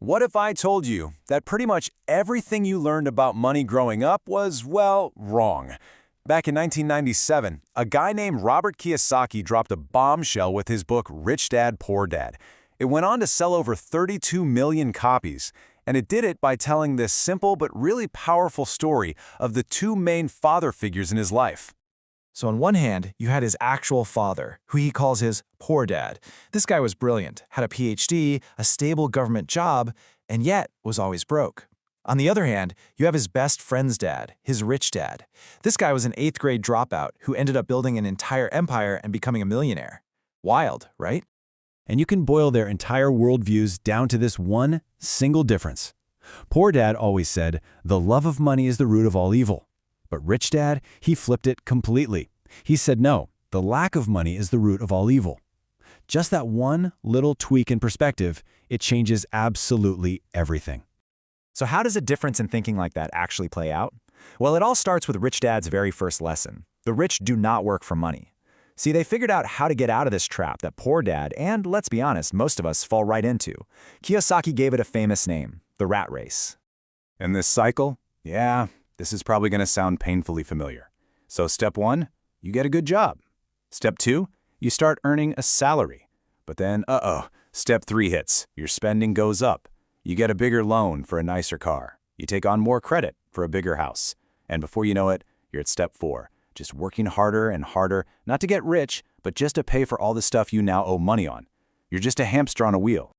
What if I told you that pretty much everything you learned about money growing up was, well, wrong? Back in 1997, a guy named Robert Kiyosaki dropped a bombshell with his book Rich Dad, Poor Dad. It went on to sell over 32 million copies, and it did it by telling this simple but really powerful story of the two main father figures in his life. So on one hand, you had his actual father, who he calls his poor dad. This guy was brilliant, had a PhD, a stable government job, and yet was always broke. On the other hand, you have his best friend's dad, his rich dad. This guy was an 8th grade dropout who ended up building an entire empire and becoming a millionaire. Wild, right? And you can boil their entire worldviews down to this one single difference. Poor Dad always said, "The love of money is the root of all evil." But Rich Dad, he flipped it completely. He said, no, the lack of money is the root of all evil. Just that one little tweak in perspective, it changes absolutely everything. So how does a difference in thinking like that actually play out? Well, it all starts with Rich Dad's very first lesson. The rich do not work for money. See, they figured out how to get out of this trap that Poor Dad, and let's be honest, most of us fall right into. Kiyosaki gave it a famous name, the rat race. And this cycle? Yeah, this is probably going to sound painfully familiar. So step 1, you get a good job. Step 2, you start earning a salary. But then, step 3 hits. Your spending goes up. You get a bigger loan for a nicer car. You take on more credit for a bigger house. And before you know it, you're at step 4, just working harder and harder, not to get rich, but just to pay for all the stuff you now owe money on. You're just a hamster on a wheel.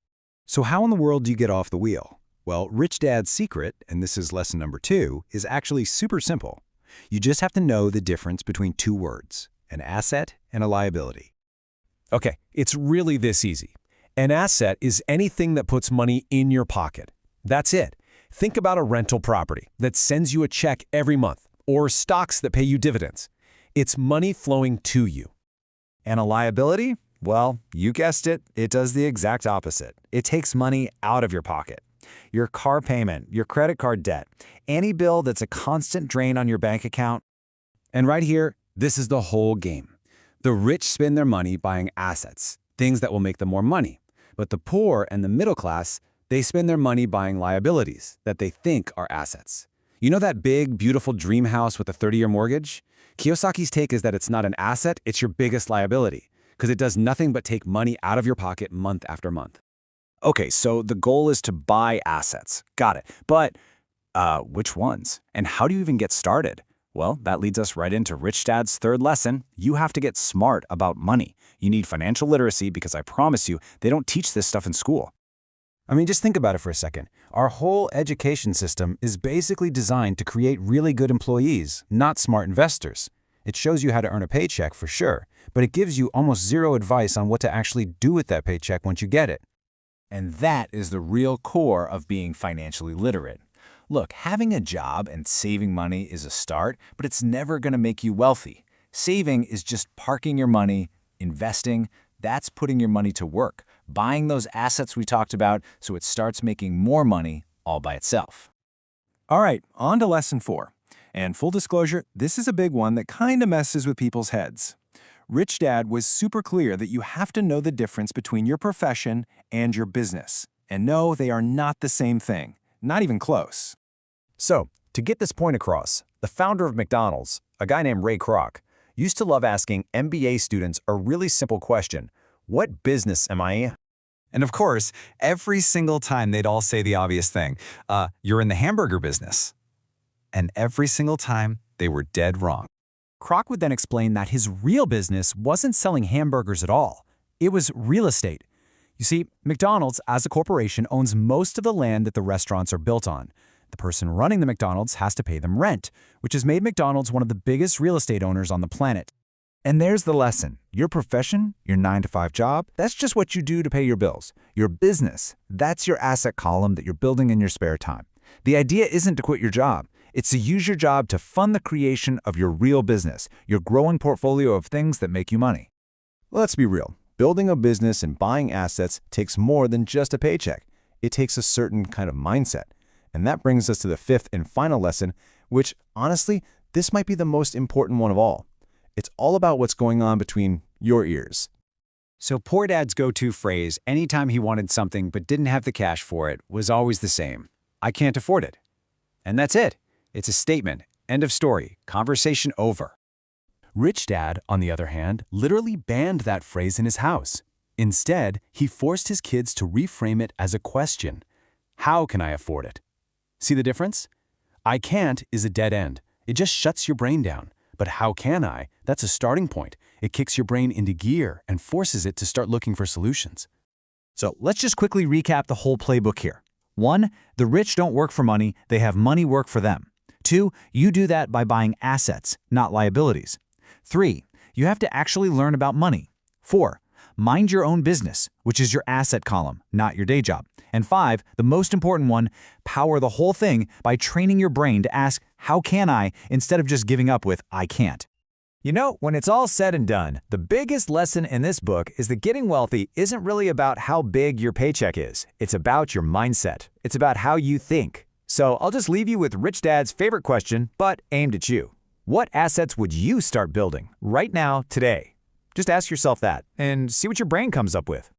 So how in the world do you get off the wheel? Well, Rich Dad's secret, and this is lesson number 2, is actually super simple. You just have to know the difference between two words, an asset and a liability. Okay, it's really this easy. An asset is anything that puts money in your pocket. That's it. Think about a rental property that sends you a check every month, or stocks that pay you dividends. It's money flowing to you. And a liability? Well, you guessed it, it does the exact opposite. It takes money out of your pocket. Your car payment, your credit card debt, any bill that's a constant drain on your bank account. And right here, this is the whole game. The rich spend their money buying assets, things that will make them more money. But the poor and the middle class, they spend their money buying liabilities that they think are assets. You know that big, beautiful dream house with a 30-year mortgage? Kiyosaki's take is that it's not an asset, it's your biggest liability, because it does nothing but take money out of your pocket month after month. Okay, so the goal is to buy assets. Got it. But which ones? And how do you even get started? Well, that leads us right into Rich Dad's third lesson. You have to get smart about money. You need financial literacy because I promise you, they don't teach this stuff in school. I mean, just think about it for a second. Our whole education system is basically designed to create really good employees, not smart investors. It shows you how to earn a paycheck for sure, but it gives you almost zero advice on what to actually do with that paycheck once you get it. And that is the real core of being financially literate. Look, having a job and saving money is a start, but it's never going to make you wealthy. Saving is just parking your money, investing, that's putting your money to work, buying those assets we talked about so it starts making more money all by itself. All right, on to lesson 4. And full disclosure, this is a big one that kind of messes with people's heads. Rich Dad was super clear that you have to know the difference between your profession and your business. And no, they are not the same thing, not even close. So, to get this point across, the founder of McDonald's, a guy named Ray Kroc, used to love asking MBA students a really simple question: what business am I in? And of course, every single time they'd all say the obvious thing, you're in the hamburger business. And every single time, they were dead wrong. Kroc would then explain that his real business wasn't selling hamburgers at all. It was real estate. You see, McDonald's, as a corporation, owns most of the land that the restaurants are built on. The person running the McDonald's has to pay them rent, which has made McDonald's one of the biggest real estate owners on the planet. And there's the lesson. Your profession, your 9-to-5 job, that's just what you do to pay your bills. Your business, that's your asset column that you're building in your spare time. The idea isn't to quit your job. It's to use your job to fund the creation of your real business, your growing portfolio of things that make you money. Let's be real. Building a business and buying assets takes more than just a paycheck. It takes a certain kind of mindset. And that brings us to the 5th and final lesson, which, honestly, this might be the most important one of all. It's all about what's going on between your ears. So Poor Dad's go-to phrase anytime he wanted something but didn't have the cash for it was always the same: I can't afford it. And that's it. It's a statement. End of story. Conversation over. Rich Dad, on the other hand, literally banned that phrase in his house. Instead, he forced his kids to reframe it as a question. How can I afford it? See the difference? I can't is a dead end. It just shuts your brain down. But how can I? That's a starting point. It kicks your brain into gear and forces it to start looking for solutions. So let's just quickly recap the whole playbook here. 1. The rich don't work for money, they have money work for them. 2. You do that by buying assets, not liabilities. 3. You have to actually learn about money. 4. Mind your own business, which is your asset column, not your day job. And 5, the most important one, power the whole thing by training your brain to ask, how can I, instead of just giving up with, I can't. You know, when it's all said and done, the biggest lesson in this book is that getting wealthy isn't really about how big your paycheck is. It's about your mindset. It's about how you think. So I'll just leave you with Rich Dad's favorite question, but aimed at you. What assets would you start building right now, today? Just ask yourself that and see what your brain comes up with.